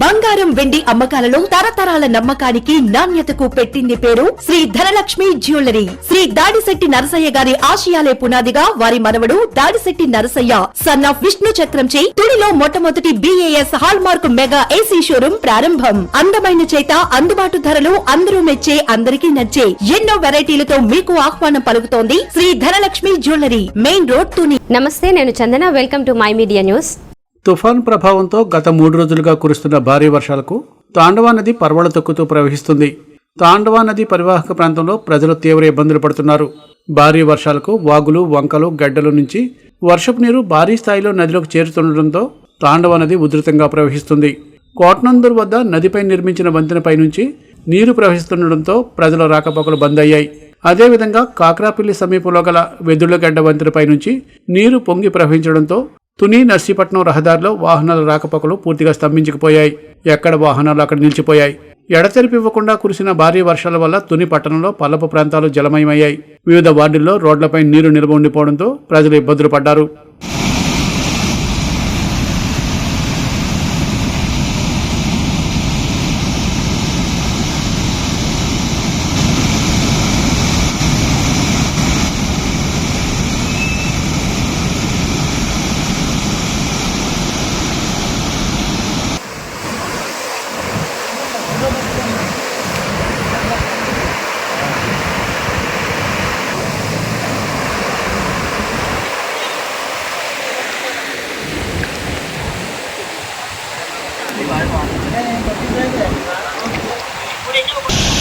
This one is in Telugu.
బంగారం వెండి అమ్మకాలలో తరతరాల నమ్మకానికి నాణ్యతకు పెట్టింది పేరు శ్రీ ధనలక్ష్మి జ్యువెలరీ. శ్రీ దాడిశెట్టి నరసయ్య గారి ఆశయాలే పునాదిగా వారి మనవడు దాడిశెట్టి నరసయ్య సన్ ఆఫ్ విష్ణు చక్రంచే తుడిలో మొట్టమొదటి BAS hall mark mega AC showroom ప్రారంభం. అందమైన చేత అందుబాటు ధరలు అందరూ మెచ్చే అందరికీ నచ్చే ఎన్నో వెరైటీలతో మీకు ఆహ్వానం పలుకుతోంది Sri Dhanalakshmi jewellery, main road Tuni. నమస్తే, నేను Chandana. Welcome to my media news. తుఫాన్ ప్రభావంతో గత 3 రోజులుగా కురుస్తున్న భారీ వర్షాలకు తాండవా నది పర్వళ తొక్కుతూ ప్రవహిస్తుంది. తాండవా నది పరివాహక ప్రాంతంలో ప్రజలు తీవ్ర ఇబ్బందులు పడుతున్నారు. భారీ వర్షాలకు వాగులు, వంకలు, గడ్డల నుంచి వర్షపు నీరు భారీ స్థాయిలో నదిలోకి చేరుతుండటంతో తాండవా నది ఉధృతంగా ప్రవహిస్తుంది. కోట్నందూర్ వద్ద నదిపై నిర్మించిన వంతెనపై నుంచి నీరు ప్రవహిస్తుండటంతో ప్రజల రాకపోకలు బంద్ అయ్యాయి. అదేవిధంగా కాకరాపల్లి సమీపంలో గల వెదుళ్లగడ్డ వంతెనపై నుంచి నీరు పొంగి ప్రవహించడంతో తుని నర్సీపట్నం రహదారిలో వాహనాల రాకపోకలు పూర్తిగా స్తంభించుకుపోయాయి. ఎక్కడ వాహనాలు అక్కడ నిలిచిపోయాయి. ఎడతెరిపి ఇవ్వకుండా కురిసిన భారీ వర్షాల వల్ల తుని పట్టణంలో పల్లపు ప్రాంతాలు జలమయమయ్యాయి. వివిధ వార్డుల్లో రోడ్లపై నీరు నిల్వ ఉండిపోవడంతో ప్రజలు ఇబ్బందులు పడ్డారు. Ini